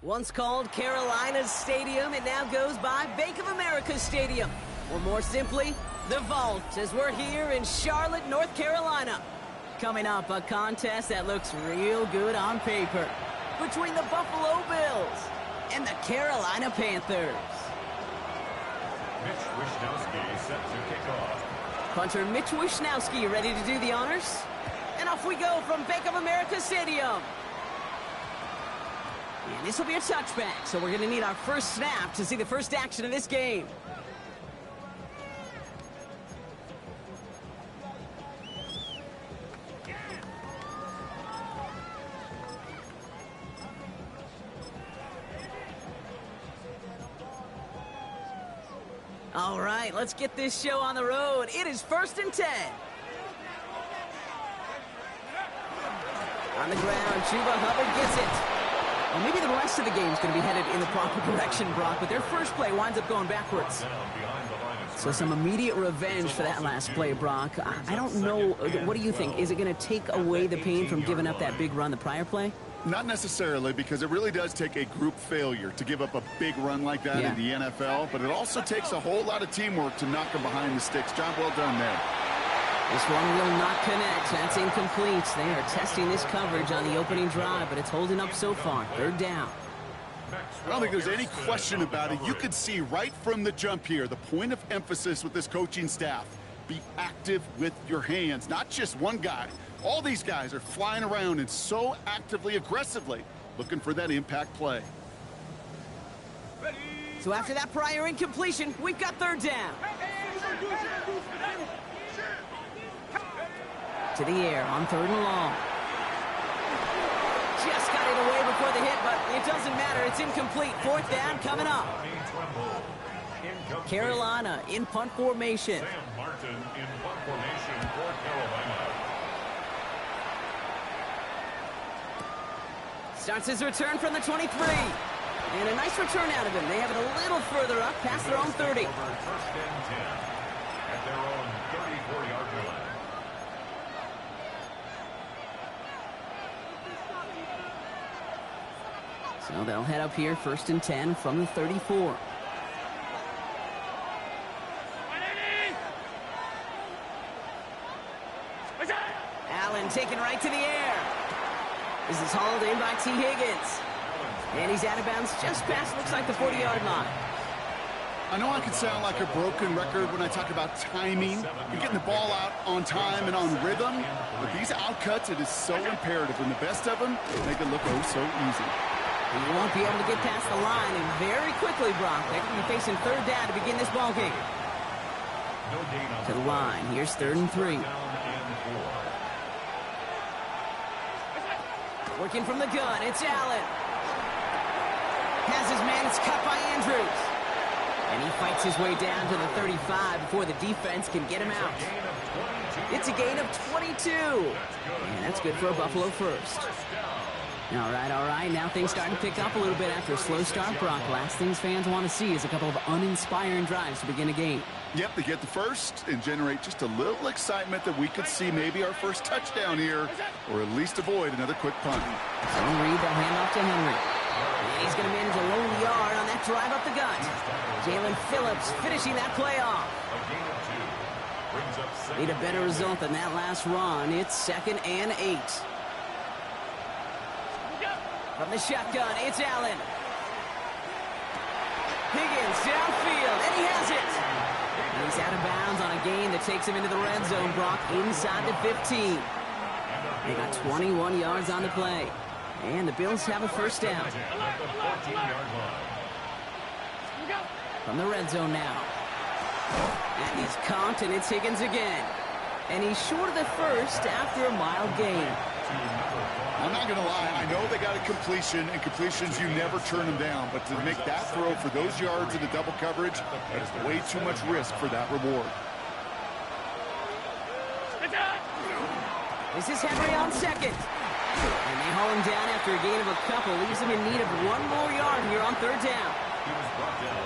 Once called Carolina's Stadium, it now goes by Bank of America Stadium. Or more simply, the Vault, as we're here in Charlotte, North Carolina. Coming up, a contest that looks real good on paper between the Buffalo Bills and the Carolina Panthers. Mitch Wishnowsky set to kick off. Punter Mitch Wishnowsky ready to do the honors. And off we go from Bank of America Stadium. And this will be a touchback, so we're going to need our first snap to see the first action of this game. All right, let's get this show on the road. It is 1st and 10. On the ground, Chuba Hubbard gets it. Well, maybe the rest of the game is going to be headed in the proper direction, Brock, but their first play winds up going backwards. So some immediate revenge for that last play, Brock. I don't know. What do you think? Is it going to take away the pain from giving up that big run the prior play? Not necessarily, because it really does take a group failure to give up a big run like that in the NFL, but it also takes a whole lot of teamwork to knock them behind the sticks. Job well done there. This one will not connect. That's incomplete. They are testing this coverage on the opening drive, but it's holding up so far. 3rd down. I don't think there's any question about it. You could see right from the jump here, the point of emphasis with this coaching staff. Be active with your hands, not just one guy. All these guys are flying around and so actively, aggressively looking for that impact play. So after that prior incompletion, we've got 3rd down. To the air on 3rd and long. Just got it away before the hit, but it doesn't matter. It's incomplete. 4th down coming up. Carolina in punt formation. Sam Martin in punt formation for Carolina. Starts his return from the 23. And a nice return out of him. They have it a little further up past their own 30. 1st and 10 at their own 34-yard line. So they'll head up here 1st and 10 from the 34. Allen taken right to the air. This is hauled in by T. Higgins. And he's out of bounds just past, looks like, the 40-yard line. I know I can sound like a broken record when I talk about timing and getting the ball out on time and on rhythm, but these outcuts, it is so imperative. And the best of them make it look oh so easy. He won't be able to get past the line, and very quickly, Brock, they're going to be facing 3rd down to begin this ball game. To the line, here's 3rd and 3. Working from the gun, it's Allen. Has his man, it's cut by Andrews. And he fights his way down to the 35 before the defense can get him out. It's a gain of 22. And that's good for a Buffalo first. All right. Now things starting to pick up a little bit after a slow start, Brock. Last things fans want to see is a couple of uninspiring drives to begin a game. Yep, they get the first and generate just a little excitement that we could see maybe our first touchdown here, or at least avoid another quick punt. So Reed, they'll hand off to Henry. And he's going to manage a lone yard on that drive up the gut. Jalen Phillips finishing that play off. Need a better result than that last run. It's 2nd and 8. From the shotgun, it's Allen. Higgins downfield, and he has it. And he's out of bounds on a gain that takes him into the red zone, Brock, inside the 15. They got 21 yards on the play. And the Bills have a 1st down. From the red zone now. And he's caught, and it's Higgins again. And he's short of the first after a mild gain. I'm not going to lie. I know they got a completion, and completions, you never turn them down. But to make that throw for those yards in the double coverage, that is way too much risk for that reward. This is Henry on 2nd. And they haul him down after a gain of a couple. Leaves him in need of 1 more yard here on 3rd down.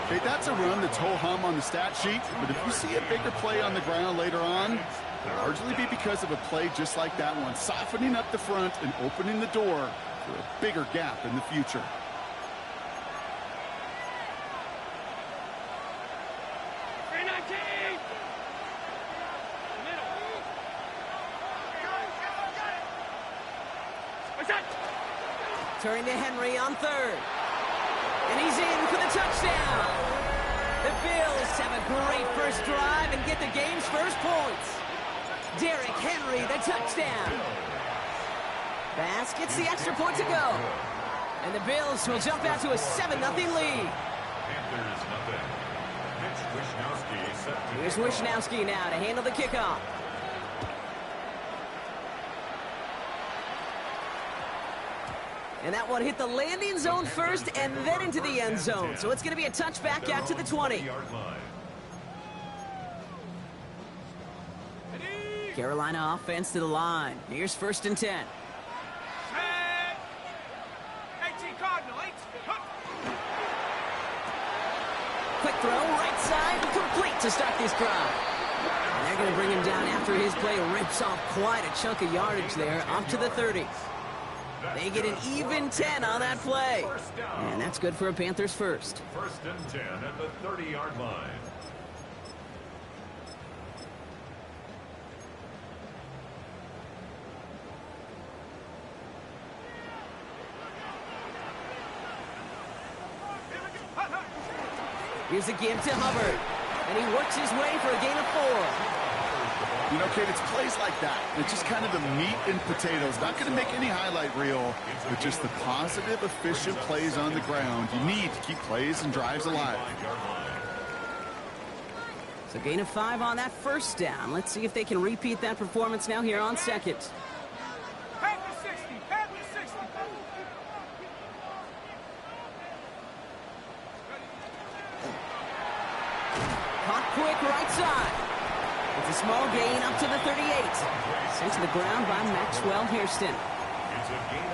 Hey, that's a run that's ho-hum on the stat sheet. But if you see a bigger play on the ground later on, it'll largely be because of a play just like that one, softening up the front and opening the door for a bigger gap in the future. Turning to Henry on third. And he's in for the touchdown. The Bills have a great first drive and get the game's first points. Derrick Henry, the touchdown. Bass gets the extra point to go. And the Bills will jump out to a 7-0 lead. Panthers nothing. Mitch Wishnowsky set to Here's Wishnowsky now to handle the kickoff. And that one hit the landing zone first and then into the end zone. So it's going to be a touchback out to the 20. Carolina offense to the line. Here's 1st and 10. Quick throw, right side, complete to start this drive. And they're going to bring him down after his play rips off quite a chunk of yardage there, up to the 30. They get an even 10 on that play. And that's good for a Panthers first. 1st and 10 at the 30-yard line. Here's a give to Hubbard. And he works his way for a gain of 4. You know, Kate, it's plays like that. It's just kind of the meat and potatoes. Not going to make any highlight reel, but just the positive, efficient plays on the ground. You need to keep plays and drives alive. So gain of 5 on that first down. Let's see if they can repeat that performance now here on second. Caught quick right side. It's a small gain up to the 38. Sent to the ground by Maxwell Hairston.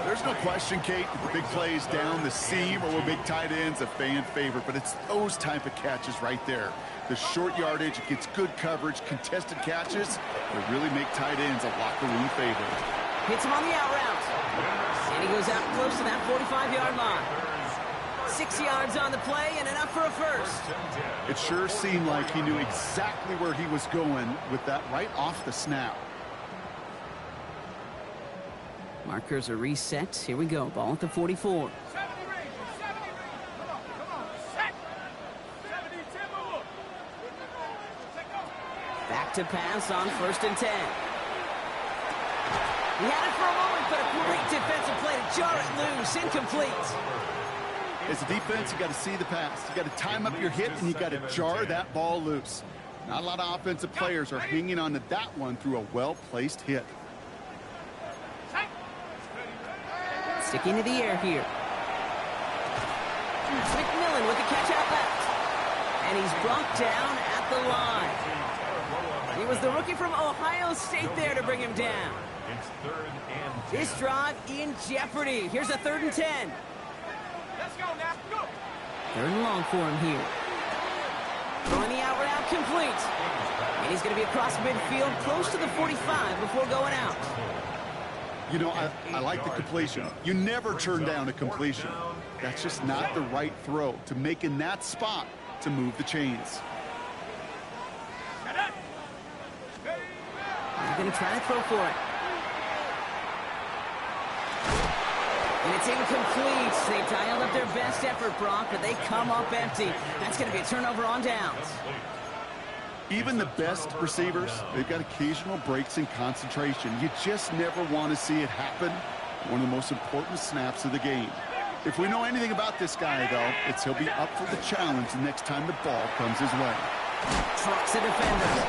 There's no question, Kate, that the big plays down the seam or with big tight ends a fan favorite, but it's those type of catches right there. The short yardage, it gets good coverage, contested catches that really make tight ends a locker room favorite. Hits him on the out route. And he goes out close to that 45-yard line. 6 yards on the play and enough for a first. It sure seemed like he knew exactly where he was going with that right off the snap. Markers are reset. Here we go. Ball at the 44. Back to pass on 1st and 10. He had it for a moment, but a great defensive play to jar it loose. Incomplete. As a defense, you got to see the pass. You got to time up your hit, and you got to jar that ball loose. Not a lot of offensive players are hanging on to that one through a well-placed hit. Sticking to the air here. McMillan with the catch out left. And he's brought down at the line. It was the rookie from Ohio State there to bring him down. It's 3rd and 10. This drive in jeopardy. Here's a 3rd and 10. Let's go now. Go. 3rd and long for him here. Throwing the out route complete. And he's going to be across midfield close to the 45 before going out. You know, I like the completion. You never turn down a completion. That's just not the right throw to make in that spot to move the chains. He's going to try to throw for it. And it's incomplete. They dialed up their best effort, Brock, but they come up empty. That's going to be a turnover on downs. Even the best receivers, they've got occasional breaks in concentration. You just never want to see it happen. One of the most important snaps of the game. If we know anything about this guy, though, it's he'll be up for the challenge the next time the ball comes his way. Trucks a defender.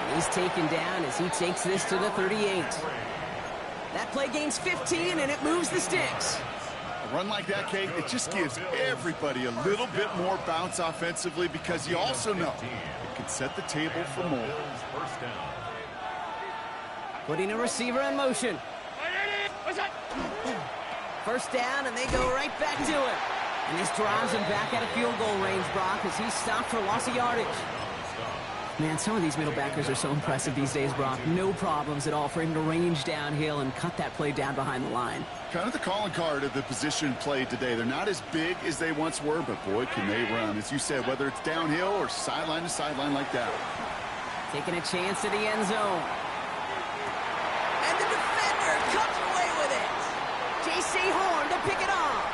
And he's taken down as he takes this to the 38. That play gains 15, and it moves the sticks. A run like that, Kate, it just gives everybody a little bit more bounce offensively because you also know it can set the table for more. Putting a receiver in motion. First down, and they go right back to it. And this drives him back out of field goal range, Brock, as he's stopped for loss of yardage. Man, some of these middle backers are so impressive these days, Brock. No problems at all for him to range downhill and cut that play down behind the line. Kind of the calling card of the position played today. They're not as big as they once were, but boy, can they run. As you said, whether it's downhill or sideline to sideline like that. Taking a chance to the end zone. And the defender comes away with it. J.C. Horn to pick it off.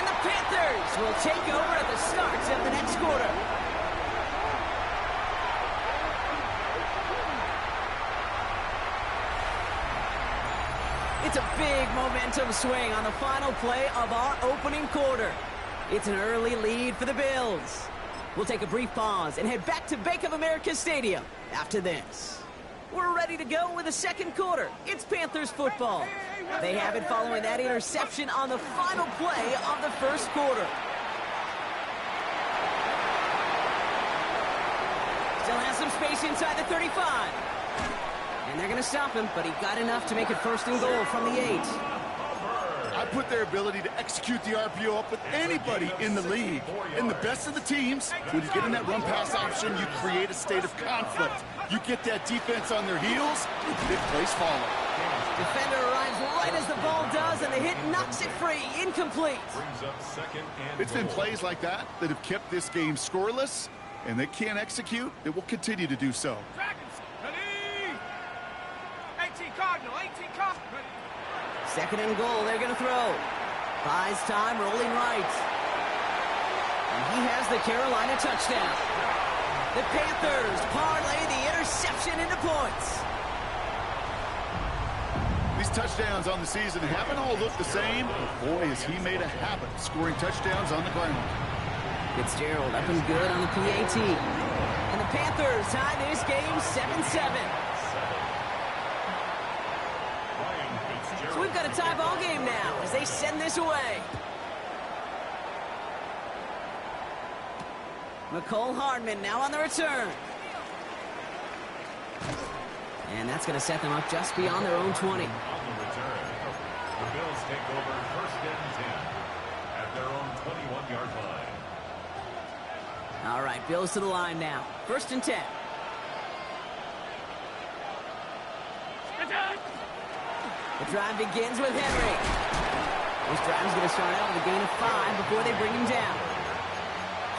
And the Panthers will take over at the start of the next quarter. It's a big momentum swing on the final play of our opening quarter. It's an early lead for the Bills. We'll take a brief pause and head back to Bank of America Stadium after this. We're ready to go with the second quarter. It's Panthers football. They have it following that interception on the final play of the first quarter. Still has some space inside the 35. And they're going to stop him, but he got enough to make it first and goal from the 8. I put their ability to execute the RPO up with anybody in the league. In the best of the teams, when you get in that run-pass option, you create a state of conflict. You get that defense on their heels, big plays follow. Defender arrives right as the ball does, and the hit knocks it free. Incomplete. It's been plays like that that have kept this game scoreless, and they can't execute. It will continue to do so. Second and goal, they're going to throw. Buys time, rolling right. And he has the Carolina touchdown. The Panthers parlay the interception into points. These touchdowns on the season haven't all looked the same. Boy, has he made a habit of scoring touchdowns on the ground. Fitzgerald up and good on the PAT. And the Panthers tie this game 7-7. So we've got a tie ball game now as they send this away. McCole Hardman now on the return. And that's going to set them up just beyond their own 20. On the return, the Bills take over first and 10 at their own 21-yard line. All right, Bills to the line now. First and 10. The drive begins with Henry. This drive is going to start out with a gain of 5 before they bring him down.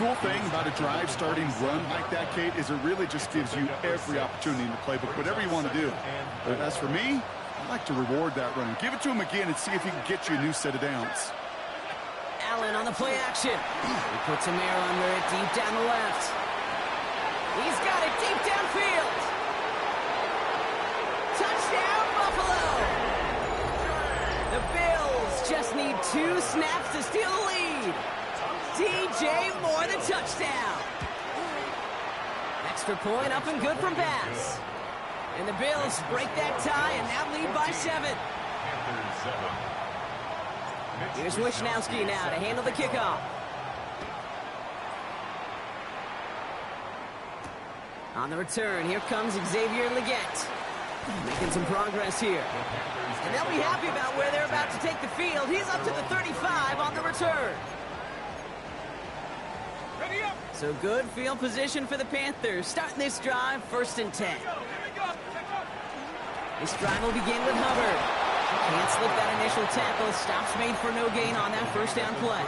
Cool thing about a drive starting run like that, Kate, is it really just gives you every opportunity in the playbook, whatever you want to do. But as for me, I like to reward that run. Give it to him again and see if he can get you a new set of downs. Allen on the play action. He puts a mirror under it deep down the left. He's got it deep downfield. Touchdown, Buffalo. The Bills just need 2 snaps to steal the lead. DJ Moore the touchdown. Extra point up and good from Bass. And the Bills break that tie and now lead by 7. Here's Wishnowski now to handle the kickoff. On the return, here comes Xavier Legette. Making some progress here. And they'll be happy about where they're about to take the field. He's up to the 35 on the return. So good field position for the Panthers. Starting this drive, first and 10. This drive will begin with Hubbard. Can't slip that initial tackle. Stops made for no gain on that first down play.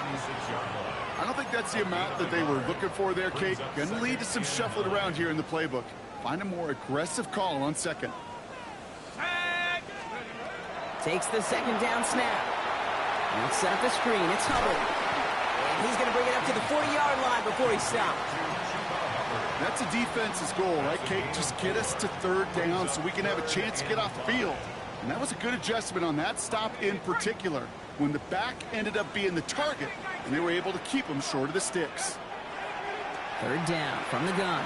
I don't think that's the amount that they were looking for there, Kate. Going to lead to some shuffling around here in the playbook. Find a more aggressive call on second. Takes the second down snap. And let's set up the screen. It's Hubbard. And he's going to bring it up to the 40-yard line before he stops. That's a defense's goal, right, Kate? Just get us to third down so we can have a chance to get off the field. And that was a good adjustment on that stop in particular, when the back ended up being the target, and they were able to keep him short of the sticks. Third down from the gun.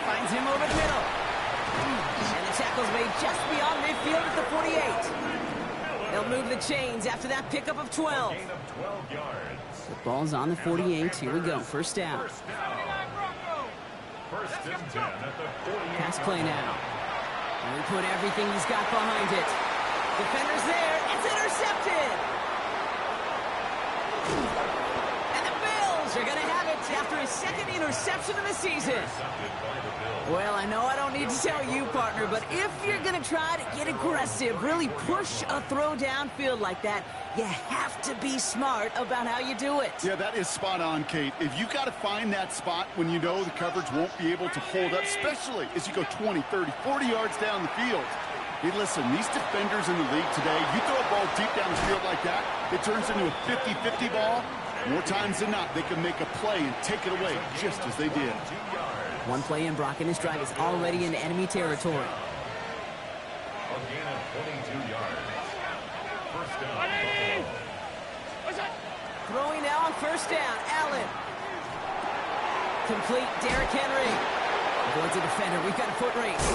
Finds him over the middle. And the tackle's made just beyond midfield at the 48. They'll move the chains after that pickup of 12. The ball's on the 48. Here we go. First down. First and 10 at the 48. Pass play now. And we put everything he's got behind it. Defender's there. It's intercepted. And the Bills Bills are going to have it after his second interception of the season. Well, I know I don't need to tell you, partner, but if you're going to try to get aggressive, really push a throw downfield like that, you have to be smart about how you do it. Yeah, that is spot on, Kate. If you got to find that spot when you know the coverage won't be able to hold up, especially as you go 20, 30, 40 yards down the field. Hey, listen, these defenders in the league today, you throw a ball deep down the field like that, it turns into a 50-50 ball. More times than not, they can make a play and take it away just as they did. One play in, Brock, and this drive is already in enemy territory. A gain of 22 yards. First down. Throwing now on first down, Allen. Complete, Derrick Henry. Avoids a defender. We've got a foot race.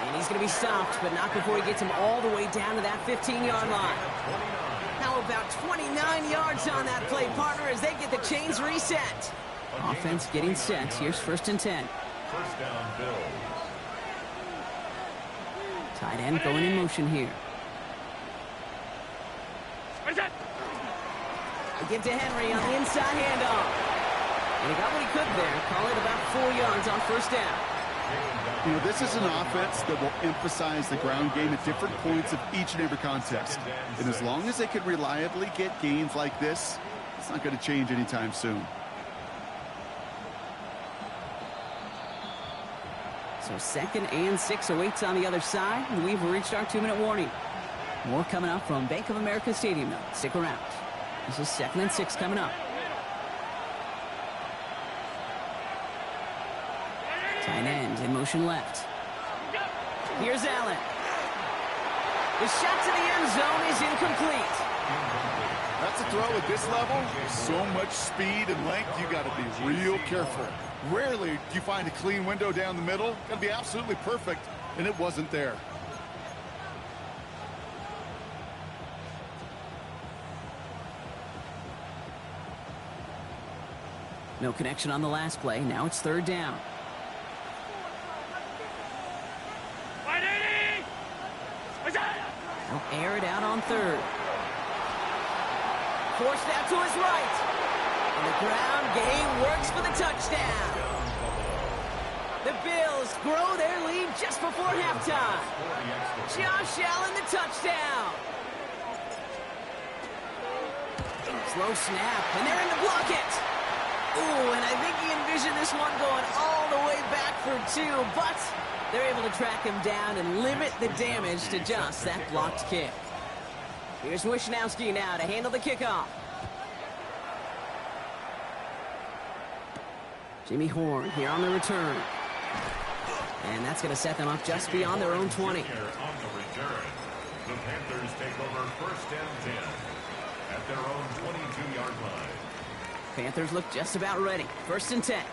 And he's going to be stopped, but not before he gets him all the way down to that 15-yard line. How about 29 yards on that play, partner, as they get the chains reset. Offense getting set. Here's first and 10. First down, Bills. Tight end going in motion here. They give to Henry on the inside handoff. And he got what he could there. Call it about 4 yards on first down. You know, this is an offense that will emphasize the ground game at different points of each and every contest. And as long as they can reliably get gains like this, it's not going to change anytime soon. So 2nd and 6 awaits on the other side. And we've reached our 2-minute warning. More coming up from Bank of America Stadium, though. Stick around. This is 2nd and 6 coming up. Tight end in motion left. Here's Allen. The shot to the end zone is incomplete. That's a throw at this level. So much speed and length, you got to be real careful. Rarely do you find a clean window down the middle. Got to be absolutely perfect, and it wasn't there. No connection on the last play. Now it's 3rd down. They'll air it out on 3rd. Forced out to his right. And the ground game works for the touchdown. The Bills grow their lead just before halftime. Josh Allen, the touchdown. Slow snap, and they're in to block it. Ooh, and I think he envisioned this one going all the way back for 2, but they're able to track him down and limit the damage to just that blocked kick. Here's Wishnowski now to handle the kickoff. Jimmy Horn here on the return. And that's going to set them up just beyond their own 20. Here on the return, the Panthers take over 1st and 10 at their own 22-yard line. Panthers look just about ready. 1st and 10.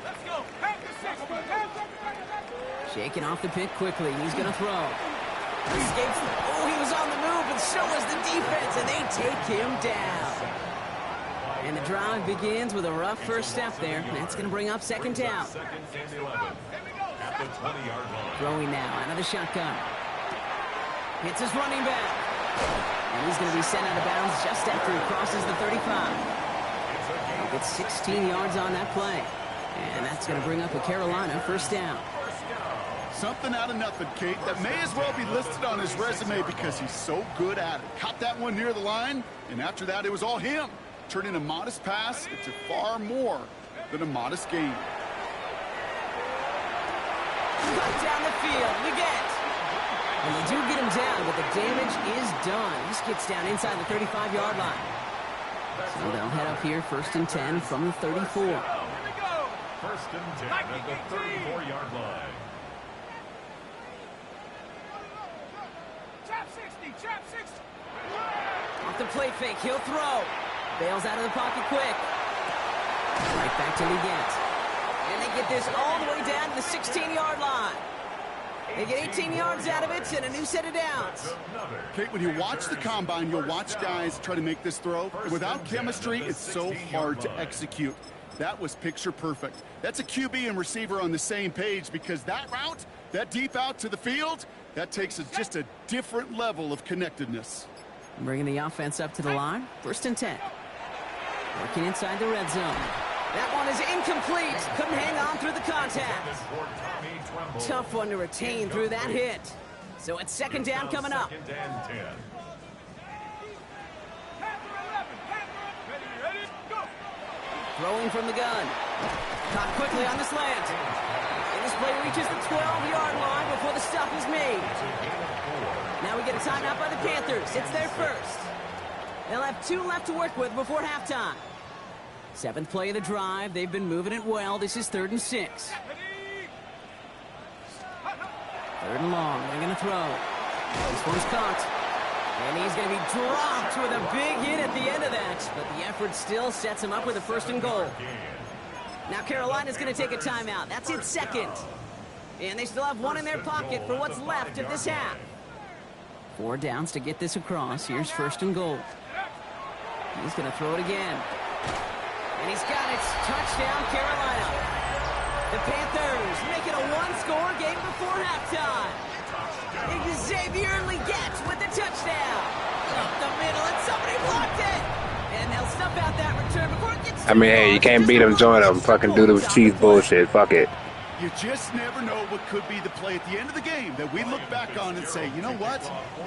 Let's go. Shaking off the pick quickly. He's going to throw. Escapes. Oh, he was on the move, and so was the defense, and they take him down. And the drive begins with a rough first step there. That's going to bring up 2nd down. 2nd and 11 at the 20-yard line. Throwing now out of the shotgun. Hits his running back. And he's going to be sent out of bounds just after he crosses the 35. He'll get 16 yards on that play. And that's going to bring up a Carolina 1st down. Something out of nothing, Kate, that may as well be listed on his resume because he's so good at it. Caught that one near the line, and after that, it was all him. Turning a modest pass into far more than a modest gain. Cut down the field. You get. And they do get him down, but the damage is done. He skips down inside the 35-yard line. So they'll head up here 1st and 10 from the 34. 1st and 10 at the 34-yard line. Trap 60. Off the play fake, he'll throw. Bails out of the pocket quick. Right back to Leggett. And they get this all the way down to the 16-yard line. They get 18 yards out of it and a new set of downs. Kate, when you watch the combine, you'll watch guys try to make this throw. And without chemistry, it's so hard to execute. That was picture perfect. That's a QB and receiver on the same page because that route, that deep out to the field, that takes just a different level of connectedness. Bringing the offense up to the line. 1st and 10. Working inside the red zone. That one is incomplete. Couldn't hang on through the contact. Tough one to retain through that hit. So it's second down coming up. Second and 10. Throwing from the gun. Caught quickly on the slant. And this play reaches the 12-yard line before the stop is made. Now we get a timeout by the Panthers. It's their first. They'll have 2 left to work with before halftime. 7th play of the drive. They've been moving it well. This is 3rd and 6. 3rd and long. They're going to throw. This one's caught. And he's going to be dropped with a big hit at the end of that. But the effort still sets him up with a 1st and goal. Now Carolina's going to take a timeout. That's its 2nd. And they still have 1 in their pocket for what's left of this half. 4 downs to get this across. Here's 1st and goal. He's going to throw it again. And he's got it. Touchdown, Carolina. The Panthers make it a 1-score game before halftime. Xavier Legette with the touchdown. Up the middle, and somebody blocked it. And they'll stuff out that return before it gets. I mean, hey, you can't beat them, join them. Fucking do the Chiefs bullshit. Fuck it. You just never know what could be the play at the end of the game that we look back on and say, you know what?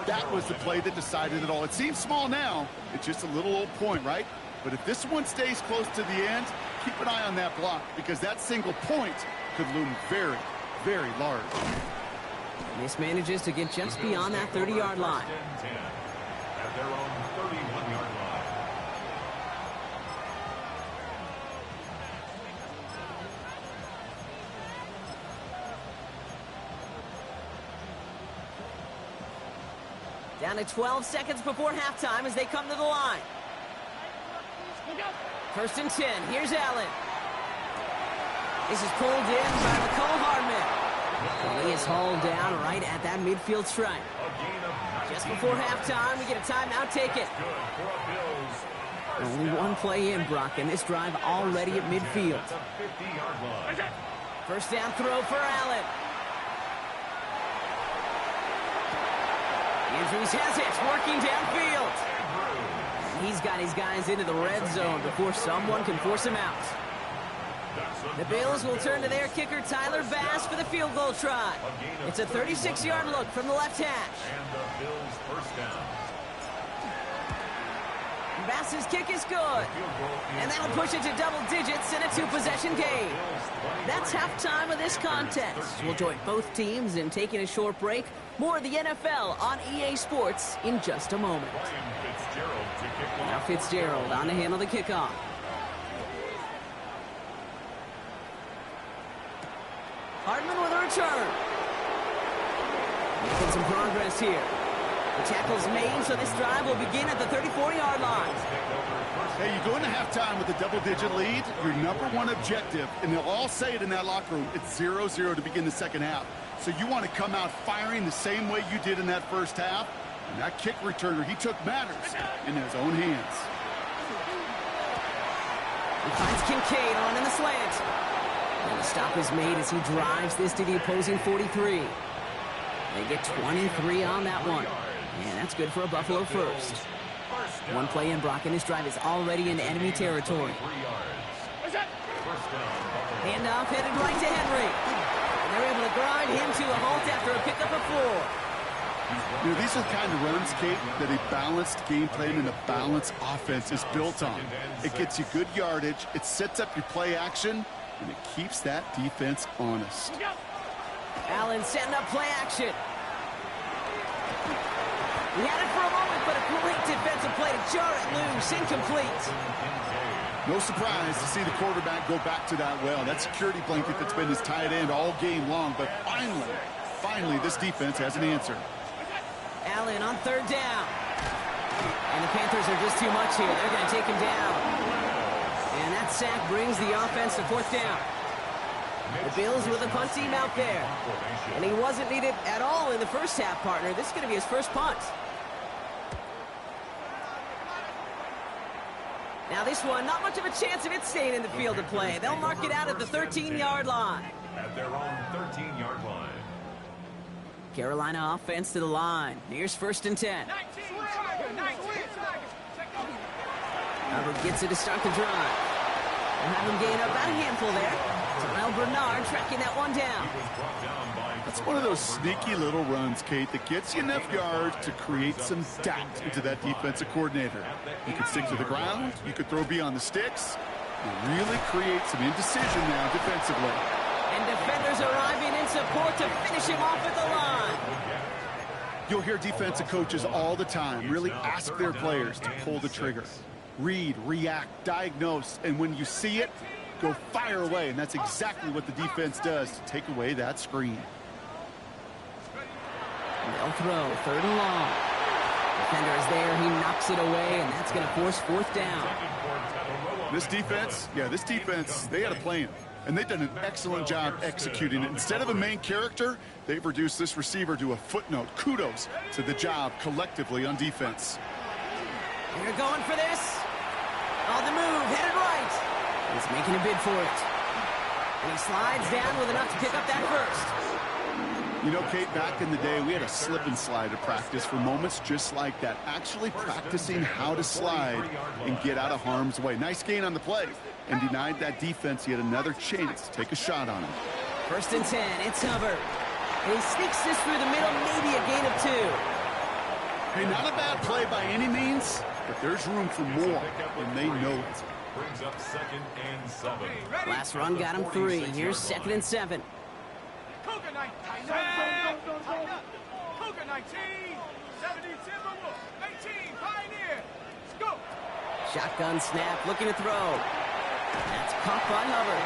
That was the play that decided it all. It seems small now. It's just a little old point, right? But if this one stays close to the end, keep an eye on that block because that single point could loom very, very large. This manages to get just beyond that 30-yard line. At their own 31-yard line. Down to 12 seconds before halftime as they come to the line. 1st and 10. Here's Allen. This is pulled in by McCole Hardman. And he is hauled down right at that midfield stripe. Just before halftime, we get a timeout. Take it. Only 1 play in, Brock, and this drive already at midfield. 1st down throw for Allen. Andrews has it, working downfield. And he's got his guys into the red zone before someone can force him out. The Bills will turn to their kicker, Tyler Bass, for the field goal try. It's a 36-yard look from the left hash. And the Bills' 1st down. Bass's kick is good. And that'll push it to double digits in a 2-possession game. That's halftime of this contest. We'll join both teams in taking a short break. More of the NFL on EA Sports in just a moment. Now Fitzgerald on to handle the kickoff. Hardman with a return. Making some progress here. The tackle's made, so this drive will begin at the 34-yard line. Hey, you go into halftime with a double-digit lead, your number 1 objective, and they'll all say it in that locker room, it's 0-0 to begin the second half. So you want to come out firing the same way you did in that first half. And that kick returner, he took matters in his own hands. He finds Kincaid on in the slant. And the stop is made as he drives this to the opposing 43. They get 23 on that one. And that's good for a Buffalo first. 1 play in, Brock, and this drive is already in enemy territory. Handoff headed right to Henry. And they're able to grind him to a halt after a pickup of 4. You know, these are the kind of runs, Kate, that a balanced game plan and a balanced offense is built on. It gets you good yardage, it sets up your play action, and it keeps that defense honest. Allen setting up play action. He had it for a moment, but a great defensive play to jar it loose. Incomplete. No surprise to see the quarterback go back to that well. That security blanket that's been his tight end all game long, but finally, this defense has an answer. Allen on 3rd down. And the Panthers are just too much here. They're going to take him down. And that sack brings the offense to 4th down. The Bills with a punt team out there. And he wasn't needed at all in the first half, partner. This is going to be his first punt. Now this one, not much of a chance of it staying in the field of play. They'll mark it out at the 13-yard line. At their own 13-yard line. Carolina offense to the line. Here's 1st and 10. Hubbard gets it to start the drive. We'll have him gain about a handful there. Terrell Bernard tracking that one down. That's one of those sneaky little runs, Kate, that gets you enough yards to create some doubt into that defensive coordinator. You could stick to the ground. You could throw beyond the sticks. You really create some indecision now defensively. And defenders arriving in support to finish him off at the line. You'll hear defensive coaches all the time really ask their players to pull the trigger. Read, react, diagnose, and when you see it, go fire away. And that's exactly what the defense does to take away that screen. They'll throw, 3rd and long. Defender is there, he knocks it away, and that's going to force 4th down. This defense, they had a plan. And they've done an excellent job executing it. Instead of a main character, they've reduced this receiver to a footnote. Kudos to the job collectively on defense. They're going for this. On the move, headed right. He's making a bid for it. And he slides down with enough to pick up that first. You know, Kate, back in the day, we had a slip and slide at practice for moments just like that. Actually practicing how to slide and get out of harm's way. Nice gain on the play. And denied that defense yet another chance to take a shot on him. 1st and 10, it's Hubbard. And he sneaks this through the middle, maybe a gain of 2. Hey, not a bad play by any means, but there's room for more, and they know it. Brings up 2nd and 7. Last run got him 3. Here's 2nd and 7. Cougar 19. Cougar 19. 70 Timberwolves. 18 Pioneer. Let's go. Shotgun snap, looking to throw. That's caught by Hubbard.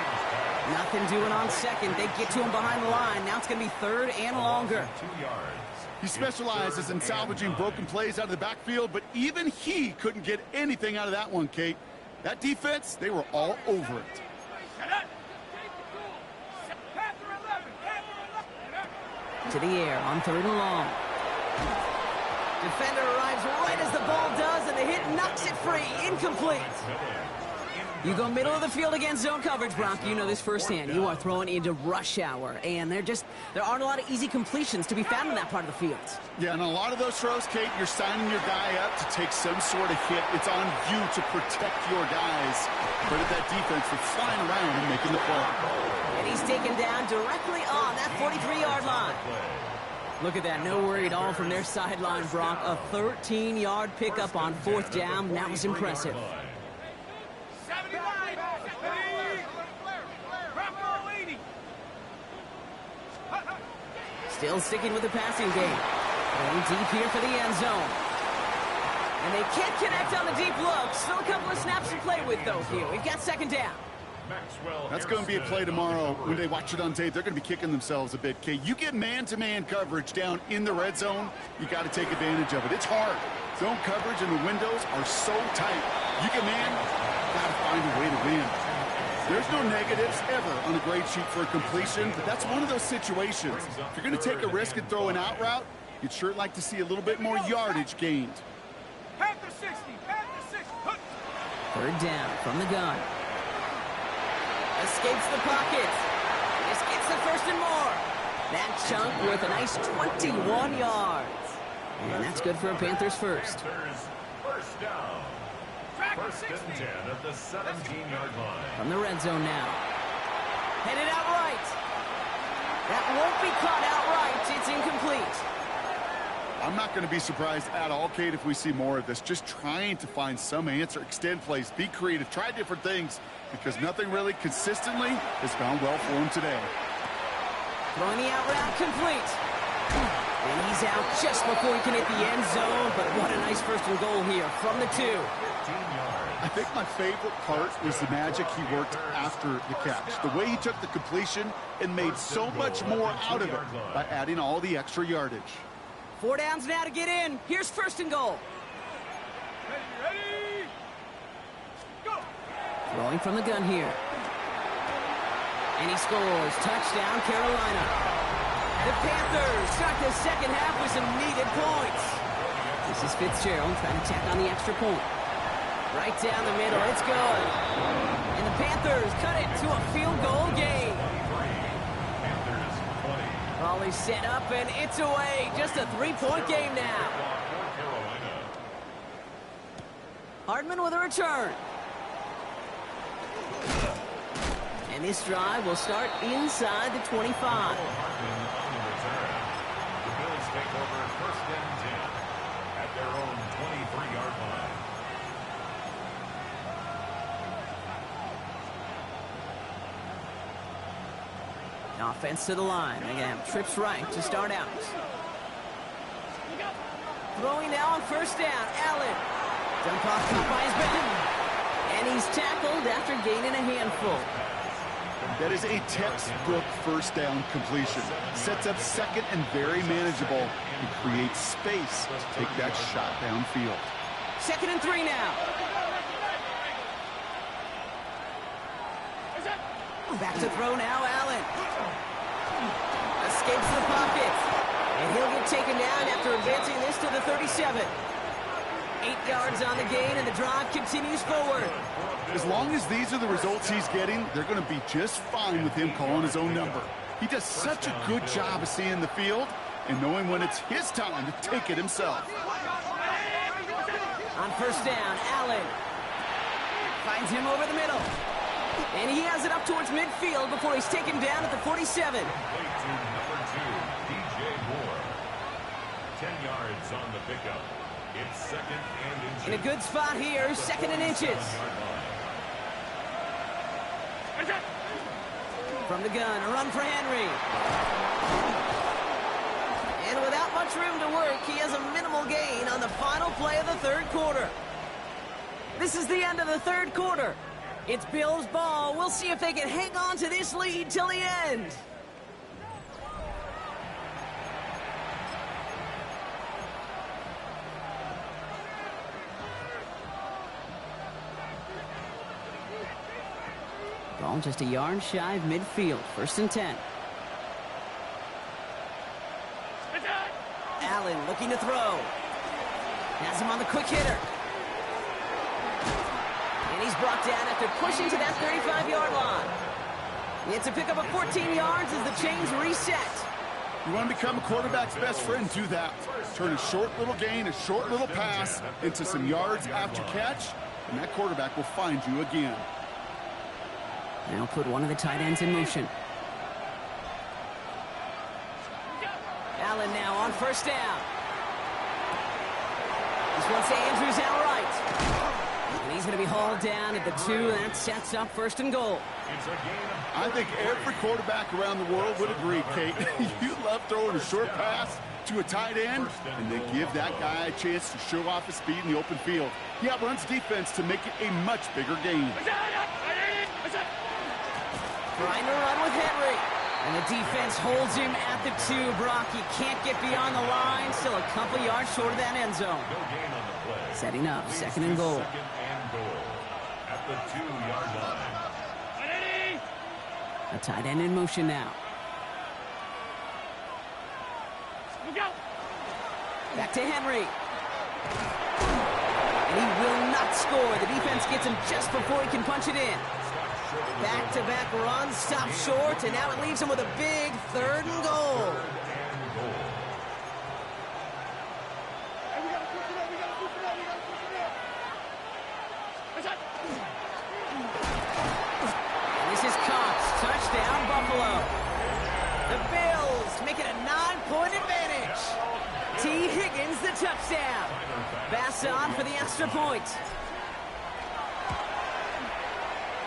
Nothing doing on 2nd. They get to him behind the line. Now it's going to be 3rd and longer. 2 yards. He specializes in salvaging broken plays out of the backfield, but even he couldn't get anything out of that one, Kate. That defense, they were all over it. To the air on 3rd and long. Defender arrives right as the ball does, and the hit knocks it free. Incomplete. You go middle of the field against zone coverage, Brock. You know this firsthand. You are throwing into rush hour, and there aren't a lot of easy completions to be found in that part of the field. Yeah, and a lot of those throws, Kate, you're signing your guy up to take some sort of hit. It's on you to protect your guys. But at that defense, they're flying around and making the play. And he's taken down directly on that 43-yard line. Look at that, no worry at all from their sideline, Brock. A 13-yard pickup on 4th down. That was impressive. Still sticking with the passing game. Going deep here for the end zone. And they can't connect on the deep look. Still a couple of snaps to play with, though, here. We've got 2nd down. That's going to be a play tomorrow. When they watch it on tape, they're going to be kicking themselves a bit. Kate, you get man-to-man coverage down in the red zone, you got to take advantage of it. It's hard. Zone coverage and the windows are so tight. You get man, got to find a way to win. There's no negatives ever on a grade sheet for a completion, but that's one of those situations. If you're going to take a risk and throw an out route, you'd sure like to see a little bit more yardage gained. Panther 60. Panther 60. 3rd down from the gun. Escapes the pocket. This gets the 1st and more. That chunk with a nice 21 yards. And that's good for a Panthers first. Panthers first down. 1st and 10 at the 17-yard line. From the red zone now. Headed out right. That won't be caught outright. It's incomplete. I'm not going to be surprised at all, Kate, if we see more of this. Just trying to find some answer, extend plays, be creative, try different things, because nothing really consistently has gone well for him today. Throwing the out route complete. And he's out just before he can hit the end zone, but what a nice 1st and goal here from the 2. I think my favorite part was the magic he worked after the catch. The way he took the completion and made so much more out of it by adding all the extra yardage. 4 downs now to get in. Here's 1st and goal. Ready. Go. Throwing from the gun here. And he scores. Touchdown, Carolina. The Panthers start the 2nd half with some needed points. This is Fitzgerald trying to tack on the extra point. Right down the middle. It's good. And the Panthers cut it to a field goal game. Ball is set up, and it's away. Just a 3-point game now. Hardman with a return. And this drive will start inside the 25. Hardman on the return. The Bills take over first and 10 at their own 23-yard line. Offense to the line. They're going to have trips right to start out. Throwing now on first down. Allen. Dumped off top by his back. And he's tackled after gaining a handful. That is a textbook first down completion. Sets up second and very manageable and creates space to take that shot downfield. 2nd and 3 now. Back to throw now, Allen. Escapes the pocket. And he'll get taken down after advancing this to the 37. 8 yards on the gain, and the drive continues forward. As long as these are the results he's getting, they're going to be just fine with him calling his own number. He does such a good job of seeing the field and knowing when it's his time to take it himself. On first down, Allen finds him over the middle. And he has it up towards midfield before he's taken down at the 47. Play to number 2, DJ Moore. 10 yards on the pickup. It's 2nd and inches. In a good spot here, 2nd and inches. From the gun, a run for Henry. And without much room to work, he has a minimal gain on the final play of the 3rd quarter. This is the end of the 3rd quarter. It's Bills ball. We'll see if they can hang on to this lead till the end. Ball just a yard shy of midfield. 1st and 10. Allen looking to throw. Has him on the quick hitter. And he's brought down after pushing to that 35-yard line. It's a pickup of 14 yards as the chains reset. You want to become a quarterback's best friend, do that. Turn a short little gain, a short little pass into some yards after catch, and that quarterback will find you again. Now put one of the tight ends in motion. Allen now on first down. This one's to Andrews outright. And he's going to be hauled down at the 2, and that sets up 1st and goal. I think every quarterback around the world would agree, Kate. You love throwing a short pass to a tight end, and they give that guy a chance to show off his speed in the open field. He outruns defense to make it a much bigger gain. Trying to run with Henry. And the defense holds him at the 2. Brock, he can't get beyond the line. Still a couple yards short of that end zone. No gain on the play. Setting up 2nd and goal. 2nd and goal at the 2-yard line. A tight end in motion now. Back to Henry. And he will not score. The defense gets him just before he can punch it in. Back-to-back runs, stop short, and now it leaves him with a big 3rd and goal. And this is Cox. Touchdown, Buffalo. The Bills make it a 9-point advantage. T. Higgins, the touchdown. Bass on for the extra point.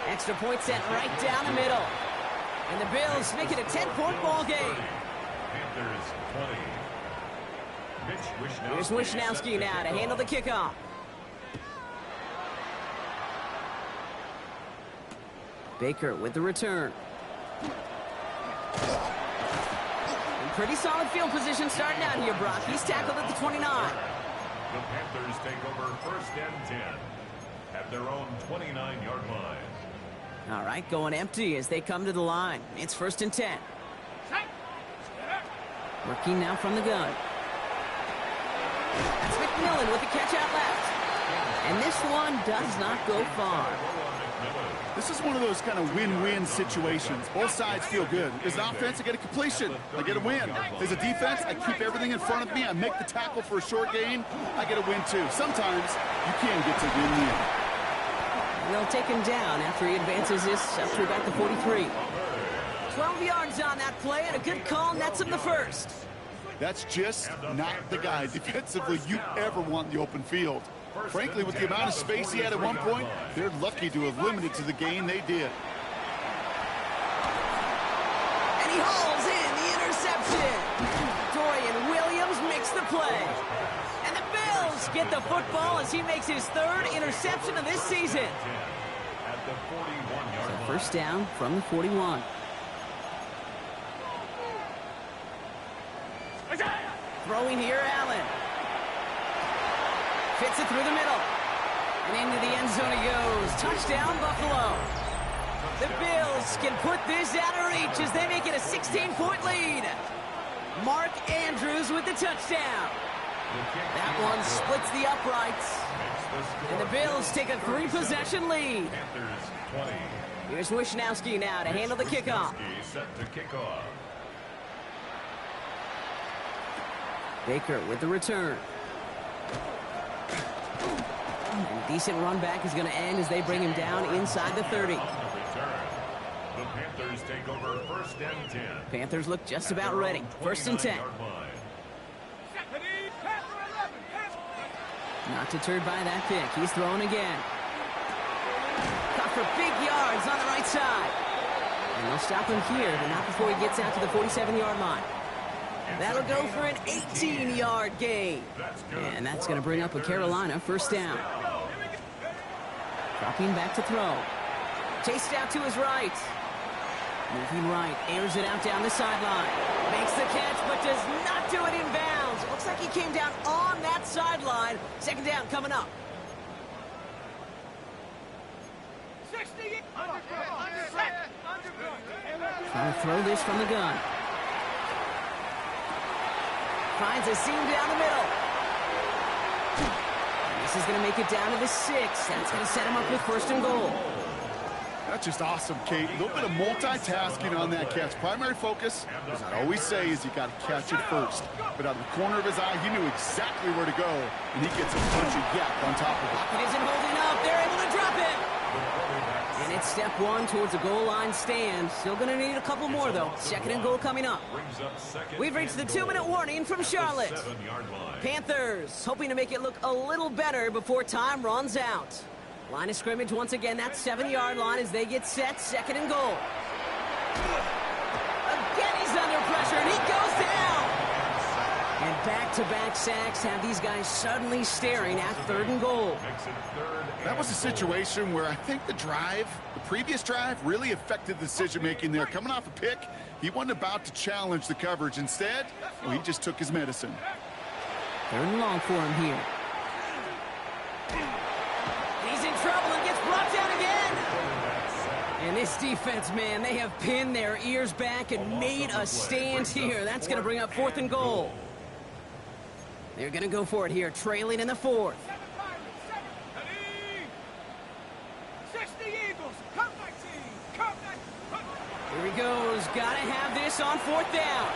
Extra point set right down the middle. And the Bills make it a 10-point ball game. Panthers 20. Here's Wishnowski now to handle the kickoff. Baker with the return. In pretty solid field position starting out here, Brock. He's tackled at the 29. The Panthers take over 1st and 10 at their own 29-yard line. All right, going empty as they come to the line. It's 1st and 10. Working now from the gun. That's McMillan with the catch out left. And this one does not go far. This is one of those kind of win-win situations. Both sides feel good. As an offense, I get a completion. I get a win. As a defense, I keep everything in front of me. I make the tackle for a short gain. I get a win, too. Sometimes you can get to win-win. They'll take him down after he advances this up to about the 43. 12 yards on that play, and a good call nets him the first. That's just not the guy defensively you ever want in the open field. Frankly, with the amount of space he had at one point, they're lucky to have limited to the gain they did. And he hauls in the interception. Dorian Williams makes the play. And the Bills get the football as he makes his third interception of this season. So first down from the 41. Throwing here, Allen. Fits it through the middle. And into the end zone he goes. Touchdown, Buffalo. The Bills can put this out of reach as they make it a 16-point lead. Mark Andrews with the touchdown. That one splits the uprights. And the Bills take a 3-possession lead. Here's Wishnowski now to handle the kickoff. Baker with the return. And decent run back is going to end as they bring him down inside the 30. The Panthers take over first and 10. Panthers look just about ready. First and 10. Not deterred by that pick. He's throwing again. Caught for big yards on the right side. And they'll stop him here, but not before he gets out to the 47-yard line. That'll go for an 18-yard gain. And that's going to bring up a Carolina first down. Dropping back to throw. Chased out to his right. Moving right. Airs it out down the sideline. Makes the catch, but does not do it in bounds. It looks like he came down on that sideline. Second down coming up. 60. Trying to throw this from the gun. Finds a seam down the middle. And this is going to make it down to the 6. That's going to set him up with first and goal. That's just awesome, Kate. A little bit of multitasking on that catch. Primary focus, as I always say, is you got to catch it first. But out of the corner of his eye, he knew exactly where to go, and he gets a bunch of yak on top of it. It isn't holding up. They're able to drop it. And it's step one towards a goal line stand. Still going to need a couple more, though. Second and goal coming up. We've reached the 2-minute warning from Charlotte. Panthers hoping to make it look a little better before time runs out. Line of scrimmage once again, that 7-yard line as they get set. Second and goal. Again, he's under pressure, and he goes down. And back-to-back sacks have these guys suddenly staring at third and goal. That was a situation where I think the previous drive, really affected the decision-making there. Coming off a pick, he wasn't about to challenge the coverage. Instead, well, he just took his medicine. Third and long for him here. He's in trouble and gets brought down again. And this defense, man, they have pinned their ears back and made a stand here. That's going to bring up fourth and goal. They're going to go for it here, trailing in the fourth. 60 Eagles, come back team, come back. Here he goes, got to have this on fourth down.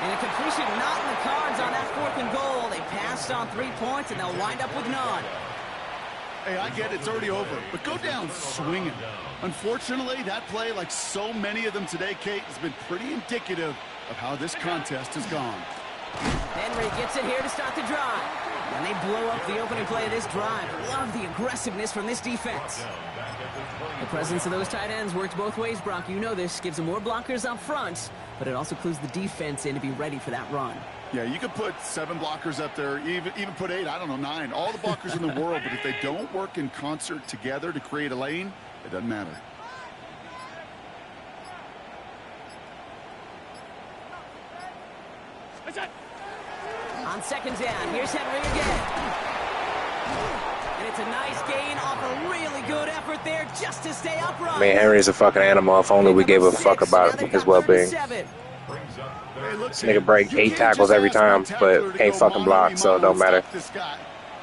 And a completion not in the cards on that fourth and goal. They passed on 3 points, and they'll wind up with none. Hey, I get it's already over, but go down swinging. Unfortunately, that play, like so many of them today, Kate, has been pretty indicative of how this contest has gone. Henry gets it here to start the drive. And they blow up the opening play of this drive. Love the aggressiveness from this defense. The presence of those tight ends works both ways, Brock. You know this. Gives them more blockers up front, but it also clues the defense in to be ready for that run. Yeah, you could put 7 blockers up there, even put 8, I don't know, 9. All the blockers in the world, but if they don't work in concert together to create a lane, it doesn't matter. On second down, here's Henry again. And it's a nice gain off a really good effort there just to stay upright. I mean, Henry's a fucking animal. If only we gave a fuck about his well-being. This nigga break 8 tackles every time, but can't fucking block, so it don't matter.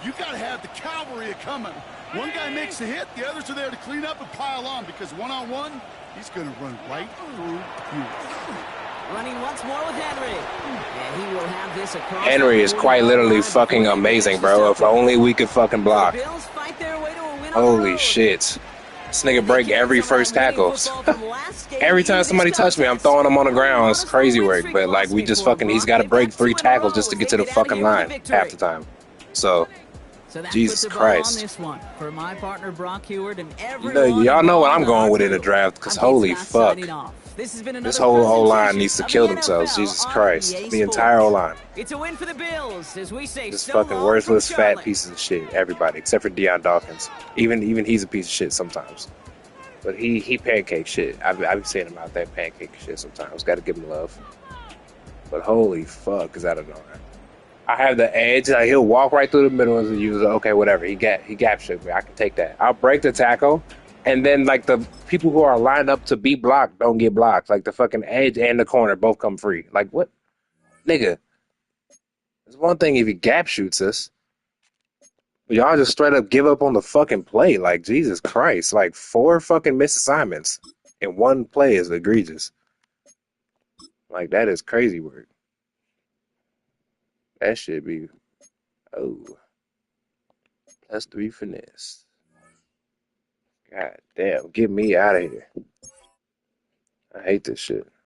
You got to have the cavalry coming. One guy makes the hit, the others are there to clean up and pile on because one-on-one, he's going to run right through you. Running once more with Henry. And he will have this across. Henry is quite literally fucking amazing, bro. If only we could fucking block. Holy shit. This nigga break every first tackle. Every time somebody touch me, I'm throwing him on the ground. It's crazy work. But, like, we just fucking, he's got to break 3 tackles just to get to the fucking line half the time. So Jesus Christ. For my partner Brock Heward and y'all know what I'm going with in the draft, because holy fuck. This whole O-line needs to kill themselves. Jesus Christ. The entire O-line. It's a win for the Bills, as we say. This fucking worthless fat pieces of shit. Everybody, except for Deion Dawkins. Even he's a piece of shit sometimes. But he pancake shit. I've been saying about that pancake shit sometimes. Got to give him love. But holy fuck, is that annoying? I have the edge. Like, he'll walk right through the middle and use okay, whatever. He gap shook me. I can take that. I'll break the tackle, and then like the people who are lined up to be blocked don't get blocked. Like the fucking edge and the corner both come free. Like what, nigga? It's one thing if he gap shoots us, but y'all just straight up give up on the fucking play. Like Jesus Christ! Like 4 fucking missed assignments in one play is egregious. Like that is crazy work. That should be, +3 finesse. God damn, get me out of here. I hate this shit.